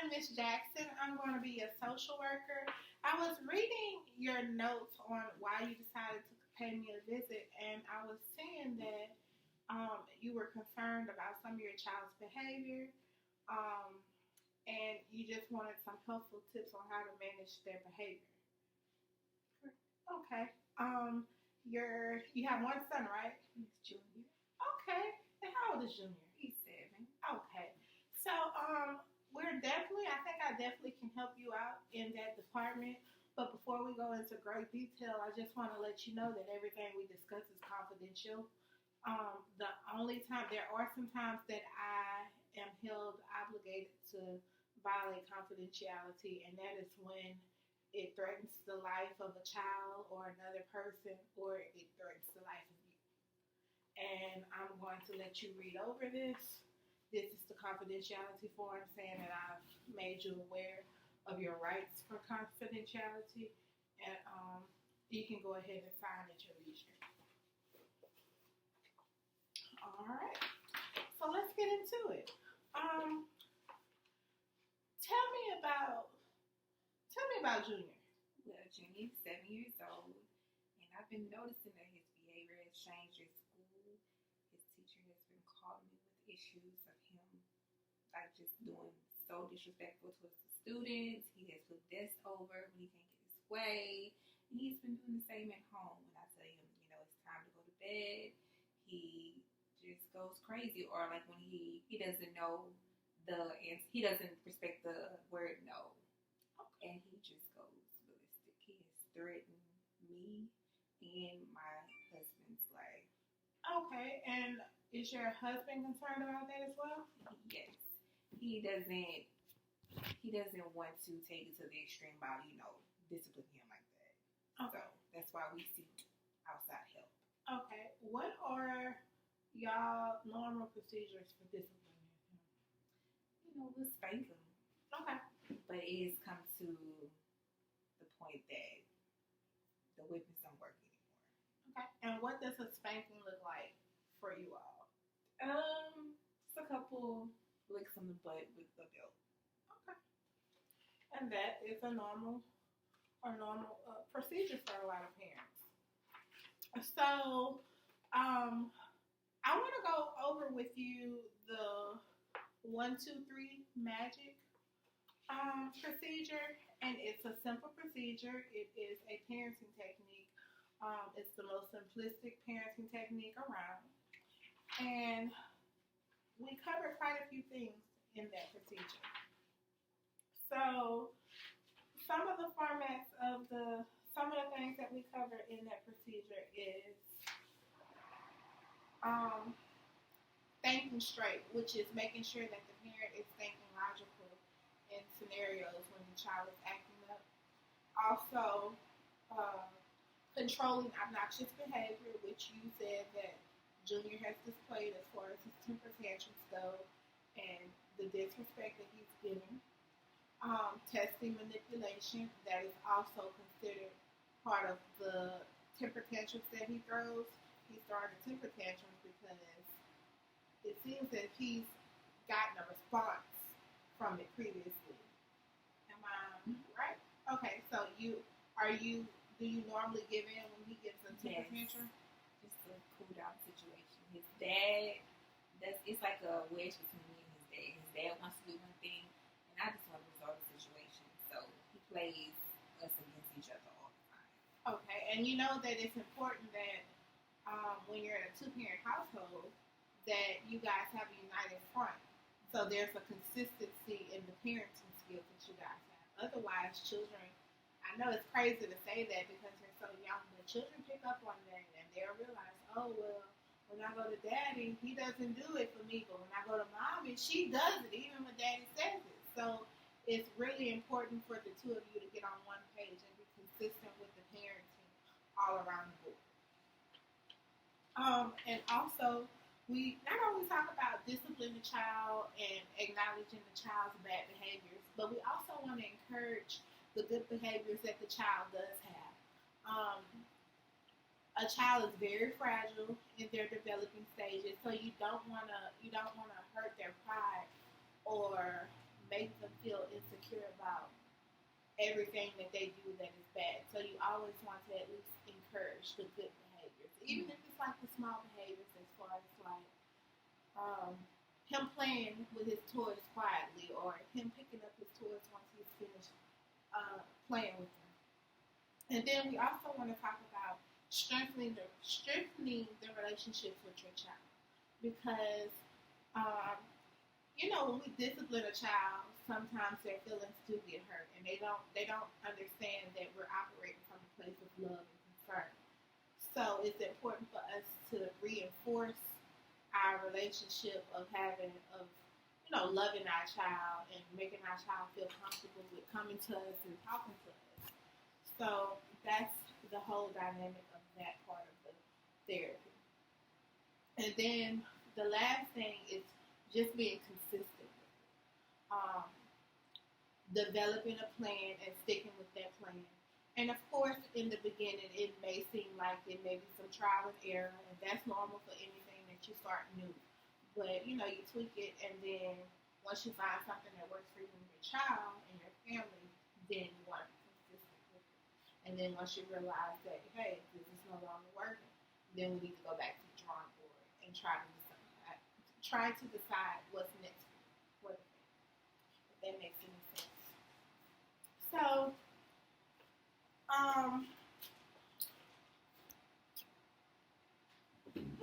I'm Miss Jackson. I'm going to be a social worker. I was reading your notes on why you decided to pay me a visit, and I was seeing that you were concerned about some of your child's behavior, um, and you just wanted some helpful tips on how to manage their behavior. Okay. You have one son, right? He's junior. Okay. And how old is Junior? He's 7. Okay. So, I think I definitely can help you out in that department. But before we go into great detail, I just want to let you know that everything we discuss is confidential. The only time, there are some times that I am held obligated to violate confidentiality, and that is when it threatens the life of a child or another person, or it threatens the life of you. And I'm going to let you read over this. This is the confidentiality form saying that I've made you aware of your rights for confidentiality, and you can go ahead and sign at your leisure. All right. So let's get into it. Um, tell me about Junior. Well, Junior's 7 years old, and I've been noticing that his behavior has changed at school. His teacher has been calling me with issues of him, like just doing so disrespectful towards the students. He has put desks over when he can't get his way. And he's been doing the same at home. When I tell him, it's time to go to bed, he just goes crazy. Or like when he doesn't know he doesn't respect the word no. And he just goes ballistic. He has threatened me and my husband's life. Okay, and is your husband concerned about that as well? Yes. He doesn't want to take it to the extreme by, discipline him like that. Okay. So that's why we seek outside help. Okay. What are y'all normal procedures for disciplining him? We'll spank him. Okay. But it has come to the point that the whippings don't work anymore. Okay. And what does a spanking look like for you all? Just a couple licks on the butt with the belt. Okay. And that is a normal procedure for a lot of parents. So, I want to go over with you the 1, 2, 3 magic procedure, and it's a simple procedure. It is a parenting technique. It's the most simplistic parenting technique around, and we cover quite a few things in that procedure. So, some of the things that we cover in that procedure is thinking straight, which is making sure that the parent is thinking logical in scenarios when the child is acting up. Also, controlling obnoxious behavior, which you said that Junior has displayed as far as his temper tantrums go and the disrespect that he's giving. Testing manipulation, that is also considered part of the temper tantrums that he throws. He's throwing the temper tantrums because it seems that he's gotten a response from it previously. Am I right? Okay, so do you normally give in when he gives a temper tantrum? Just a cool down situation. His dad, it's like a wedge between me and his dad. His dad wants to do one thing, and I just want to resolve the situation. So he plays us against each other all the time. Okay, and you know that it's important that when you're in a two-parent household, that you guys have a united front. So there's a consistency in the parenting skills that you guys have. Otherwise, children, I know it's crazy to say that because they're so young, but children pick up on that and they'll realize, oh, well, when I go to daddy, he doesn't do it for me, but when I go to mommy, she does it, even when daddy says it. So it's really important for the two of you to get on one page and be consistent with the parenting all around the board. And also, we not only talk about disciplining the child and acknowledging the child's bad behaviors, but we also want to encourage the good behaviors that the child does have. A child is very fragile in their developing stages, so you don't want to hurt their pride or make them feel insecure about everything that they do that is bad. So you always want to at least encourage the good behaviors, even if it's like the small behaviors, as far as like him playing with his toys quietly, or him picking up his toys once he's finished playing with them. And then we also want to talk about strengthening the relationships with your child, because when we discipline a child, sometimes their feelings do get hurt, and they don't understand that we're operating from a place of love and concern. So it's important for us to reinforce our relationship of loving our child and making our child feel comfortable with coming to us and talking to us. So that's the whole dynamic of that part of the therapy. And then the last thing is just being consistent. Developing a plan and sticking with that plan. And of course, in the beginning, it may seem like it may be some trial and error, and that's normal for anything that you start new. But, you tweak it, and then once you find something that works for you and your child and your family, then you want to be consistent with it. And then once you realize that, hey, this is no longer working, then we need to go back to the drawing board and try to decide what's next for the family, if that makes any sense. So,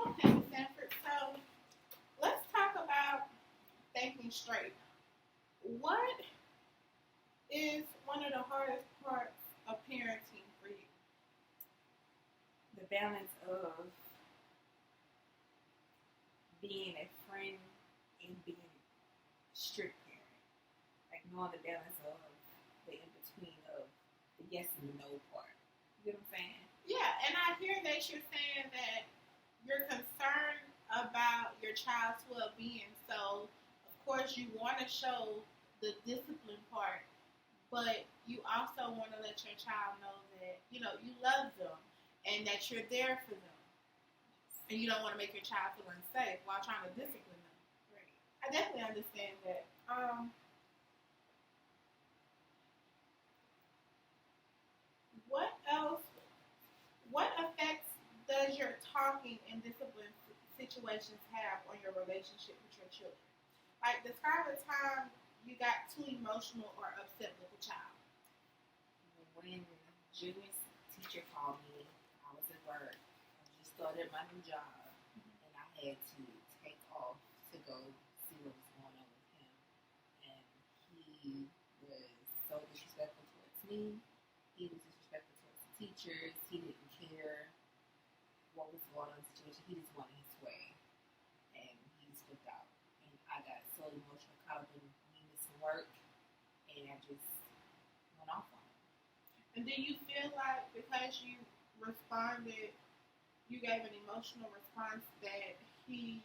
okay, Sanford. So, let's talk about thinking straight. What is one of the hardest parts of parenting for you? The balance of being a friend and being strict parent. Like knowing the balance of the in-between of the yes and the no part. You get what I'm saying? Yeah, and I hear that you're saying that you're concerned about your child's well-being. So, of course, you want to show the discipline part, but you also want to let your child know that, you love them and that you're there for them. And you don't want to make your child feel unsafe while trying to discipline them. Right. I definitely understand that. What else? What effects does your talking in discipline situations have on your relationship with your children? Like, describe a time you got too emotional or upset with a child. When Junior's teacher called me, I was at work. I just started my new job, and I had to take off to go see what was going on with him. And he was so disrespectful towards me. He was disrespectful towards the teachers. He didn't care what was going on in the situation. He just wanted his way. And he slipped out. And I got so emotional, caught up in me missing work, and I just went off on him. And do you feel like because you responded, you gave an emotional response that it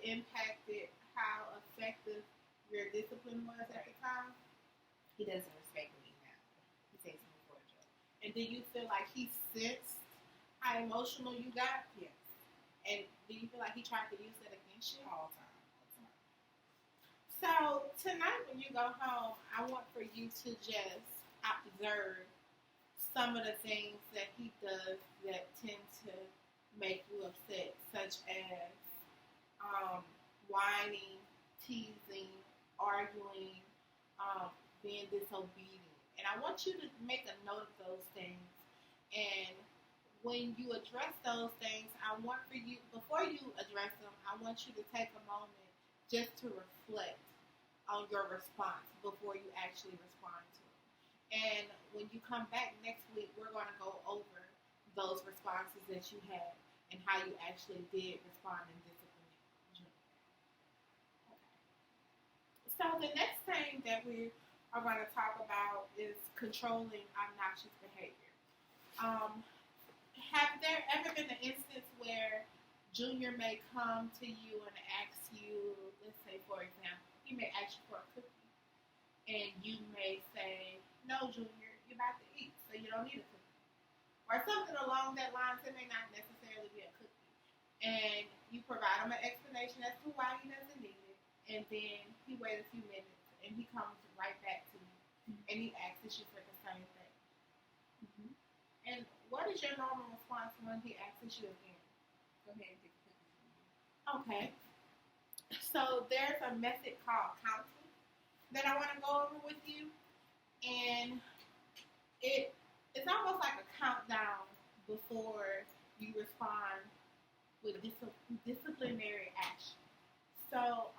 impacted how effective your discipline was at the time? He doesn't respect me now. He takes me for a joke. And do you feel like he sensed how emotional you got? Yes. And do you feel like he tried to use that against you? All the time. So tonight when you go home, I want for you to just observe some of the things that he does that tend to make you upset, such as whining, teasing, arguing, being disobedient. And I want you to make a note of those things. And when you address those things, I want for you, before you address them, I want you to take a moment just to reflect on your response before you actually respond to it. And when you come back next week, we're going to go over those responses that you had and how you actually did respond and discipline. Okay. So the next thing that we are going to talk about is controlling obnoxious behavior. Have there ever been an instance where Junior may come to you and ask you, let's say for example, he may ask you for a cookie, and you may say, no, Junior, you're about to eat, so you don't need a cookie. Or something along that line. It may not necessarily be a cookie. And you provide him an explanation as to why he doesn't need it, and then he waits a few minutes, and he comes right back to you, and he asks you for the same thing. Mm-hmm. And what is your normal response when he asks you again? Go ahead. Okay. So there's a method called counting that I want to go over with you, and it's almost like a countdown before you respond with disciplinary action. So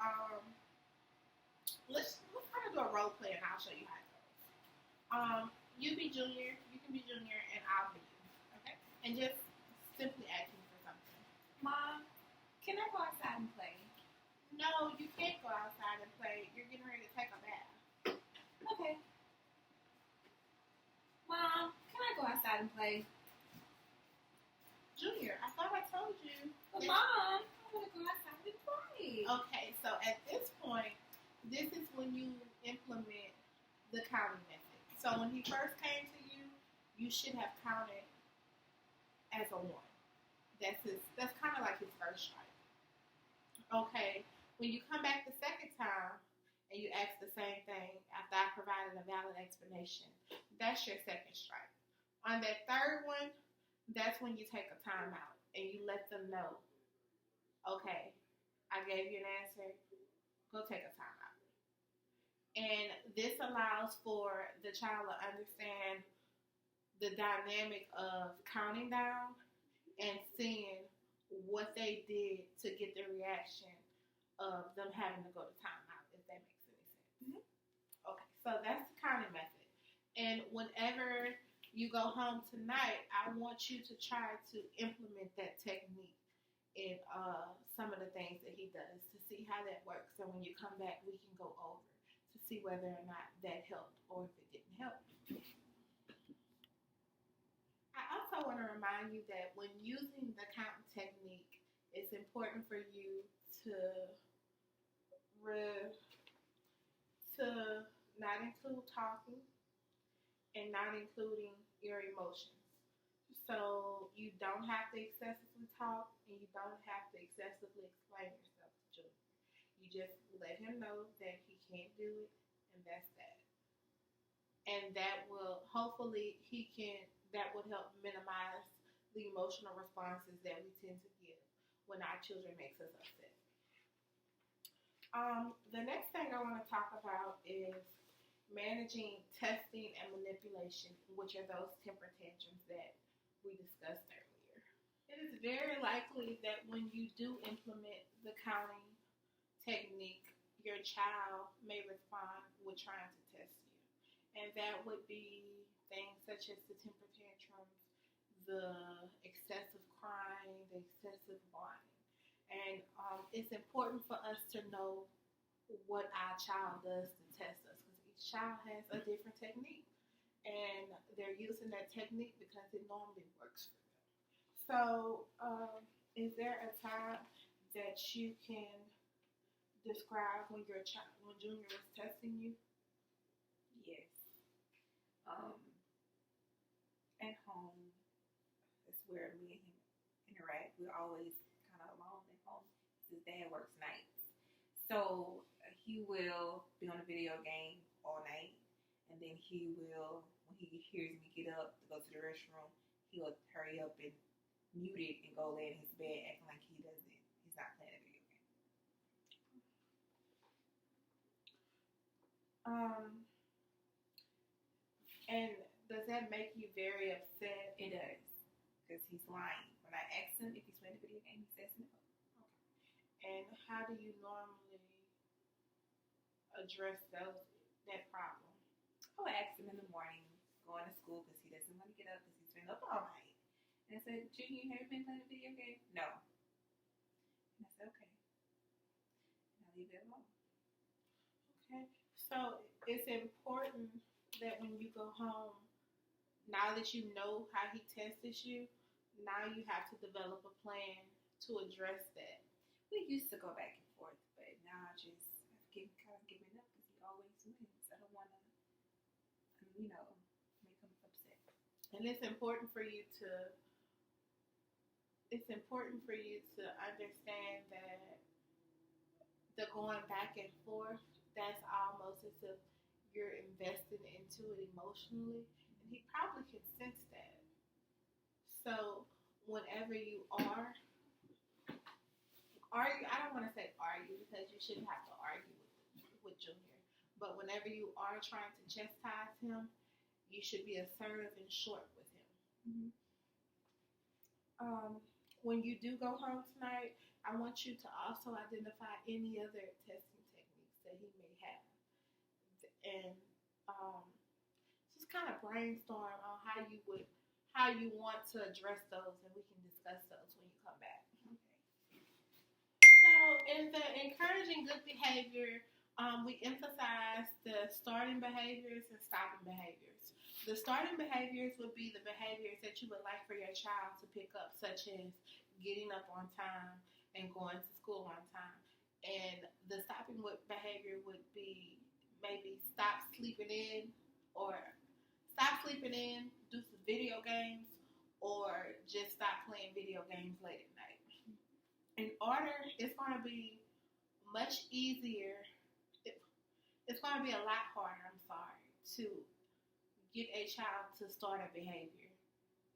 let's kind of do a role play, and I'll show you how it goes. You be Junior, you can be Junior, and I'll be you. Okay, and just simply ask me for something. Mom, can I go outside and play? No, you can't go outside and play. You're getting ready to take a bath. Okay. Mom, can I go outside and play? Junior, I thought I told you. But Mom, I want to go outside and play. Okay, so at this point, this is when you implement the counting method. So when he first came to you, you should have counted as a 1. That's kind of like his first strike. Okay, when you come back the second time and you ask the same thing after I provided a valid explanation, that's your second strike. On that third one, that's when you take a timeout and you let them know, okay, I gave you an answer, go take a timeout. And this allows for the child to understand the dynamic of counting down and seeing what they did to get the reaction of them having to go to timeout, if that makes any sense. Mm-hmm. Okay, so that's the counting method. And whenever you go home tonight, I want you to try to implement that technique in some of the things that he does to see how that works. So when you come back, we can go over to see whether or not that helped or if it didn't help. I also want to remind you that when using the counting technique, it's important for you to not include talking and not including your emotions. So you don't have to excessively talk and you don't have to excessively explain yourself to children. You just let him know that he can't do it, and that's that. And that will hopefully that would help minimize the emotional responses that we tend to give when our children makes us upset. The next thing I want to talk about is managing testing and manipulation, which are those temper tantrums that we discussed earlier. It is very likely that when you do implement the counting technique, your child may respond with trying to test you. And that would be things such as the temper tantrums, the excessive crying, the excessive whining. And it's important for us to know what our child does to test us, because each child has a different technique. And they're using that technique because it normally works for them. So, is there a time that you can describe when Junior was testing you? Yes. At home, that's where me and him interact. We're always kind of alone at home. His dad works nights. So he will be on a video game all night, and then he will, when he hears me get up to go to the restroom, he'll hurry up and mute it and go lay in his bed acting like he's not playing a video game. And does that make you very upset? It does, because he's lying. When I ask him if he's playing a video game, he says no. And how do you normally address that problem? I would ask him in the morning, going to school, because he doesn't want to get up because he's been up all night. And I said, Junior, have you been playing a video game? No. And I said, okay. And I leave it alone. Okay. So it's important that when you go home, now that you know how he tested you, now you have to develop a plan to address that. We used to go back and forth, but now I've kind of given up because he always wins. I don't want to, make him upset. And it's important for you to understand that the going back and forth, that's almost as if you're invested into it emotionally, and he probably can sense that. So whenever you argue, I don't want to say argue because you shouldn't have to argue with Junior, but whenever you are trying to chastise him, you should be assertive and short with him. Mm-hmm. When you do go home tonight, I want you to also identify any other testing techniques that he may have, and just kind of brainstorm on how you want to address those, and we can discuss those when you come back. So, in the encouraging good behavior, we emphasize the starting behaviors and stopping behaviors. The starting behaviors would be the behaviors that you would like for your child to pick up, such as getting up on time and going to school on time. And the stopping behavior would be maybe stop sleeping in, do some video games, or just stop playing video games late at night. In order, it's going to be much easier. It's going to be a lot harder, to get a child to start a behavior.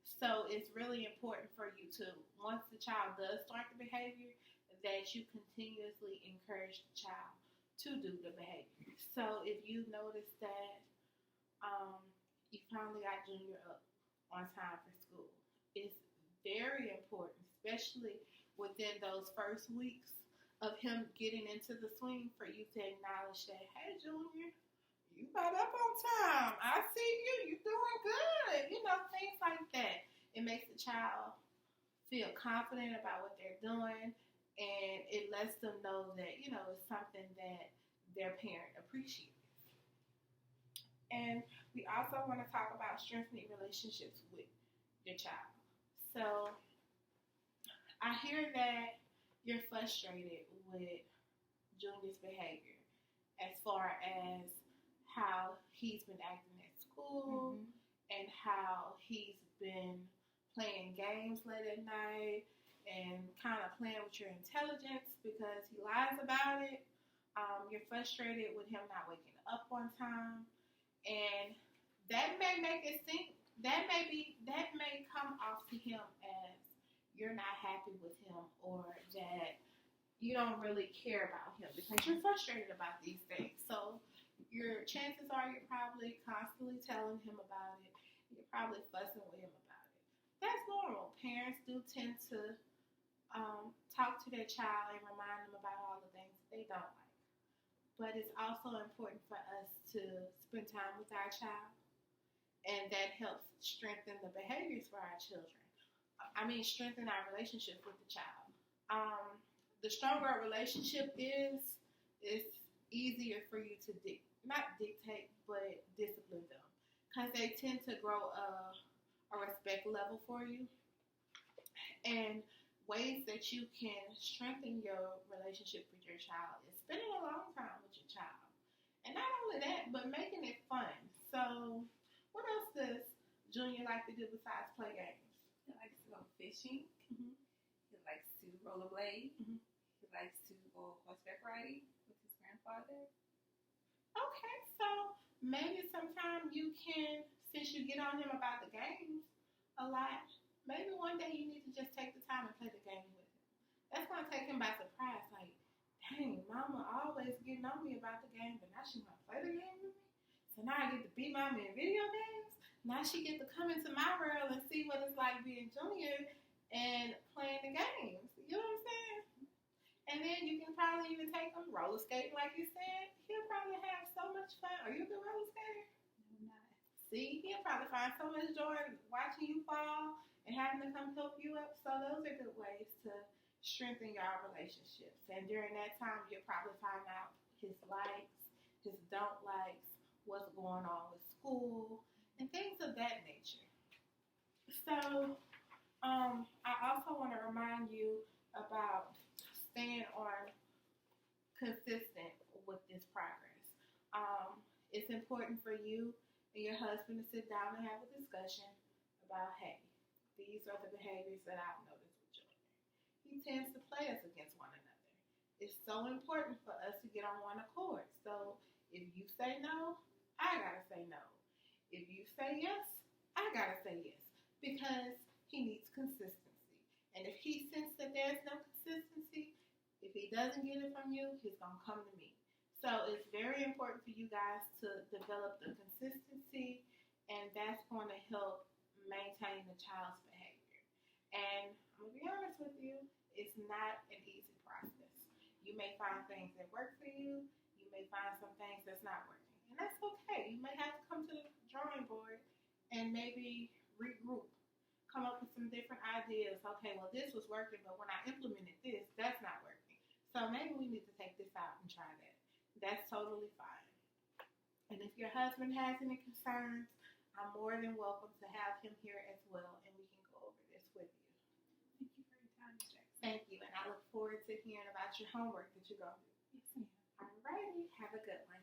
So it's really important for you to, once the child does start the behavior, that you continuously encourage the child to do the behavior. So if you notice that you finally got Junior up on time for school, it's very important, especially within those first weeks of him getting into the swing, for you to acknowledge that, hey, Junior, you got up on time. I see you. You're doing good. Things like that. It makes the child feel confident about what they're doing, and it lets them know that, it's something that their parent appreciates. And we also want to talk about strengthening relationships with your child. So I hear that you're frustrated with Junior's behavior as far as how he's been acting at school, and how he's been playing games late at night and kind of playing with your intelligence because he lies about it. You're frustrated with him not waking up on time, and that may make it seem that may come off to him as you're not happy with him, or that you don't really care about him because you're frustrated about these things. So your chances are you're probably constantly telling him about it. You're probably fussing with him about it. That's normal. Parents do tend to talk to their child and remind them about all the things they don't like. But it's also important for us to spend time with our child, and that helps strengthen the behaviors for our children. Strengthen our relationship with the child. The stronger our relationship is, it's easier for you to not dictate, but discipline them, because they tend to grow a respect level for you. And ways that you can strengthen your relationship with your child is spending a long time with your child. And not only that, but making it fun. So what else does Junior like to do besides play games? He likes to go fishing. Mm-hmm. He likes to rollerblade. Mm-hmm. He likes to go horseback riding with his grandfather. Okay, so maybe sometime you can, since you get on him about the games a lot, maybe one day you need to just take the time and play the game with him. That's going to take him by surprise. Like, dang, Mama always getting on me about the game, but now she want to play the game with me? So now I get to beat Mama in video games? Now she get to come into my world and see what it's like being Junior and playing the games. You know what I'm saying? And then you can probably even take him roller skating, like you said. He'll probably have so much fun. Are you a good roller skater? No, I'm not. See, he'll probably find so much joy watching you fall and having to come help you up. So those are good ways to strengthen your relationships. And during that time, you'll probably find out his likes, his don't likes, what's going on with school, and things of that nature. So I also want to remind you about staying on consistent with this progress. It's important for you and your husband to sit down and have a discussion about, hey, these are the behaviors that I've noticed with Junior. He tends to play us against one another. It's so important for us to get on one accord. So if you say no, I gotta say no. If you say yes, I gotta say yes. Because he needs consistency. And if he senses that there's no consistency, if he doesn't get it from you, he's gonna come to me. So it's very important for you guys to develop the consistency, and that's going to help maintain the child's behavior. And I'm gonna be honest with you, it's not an easy process. You may find things that work for you. You may find some things that's not working, and that's okay. You may have to come to the drawing board and maybe regroup, come up with some different ideas. Okay, well this was working, but when I implemented this, that's not working. So maybe we need to take this out and try that. That's totally fine. And if your husband has any concerns, I'm more than welcome to have him here as well, and we can go over this with you. Thank you for your time, Ms. Jackson. Thank you, and I look forward to hearing about your homework that you're going to do. Yes, ma'am. Alrighty, have a good one.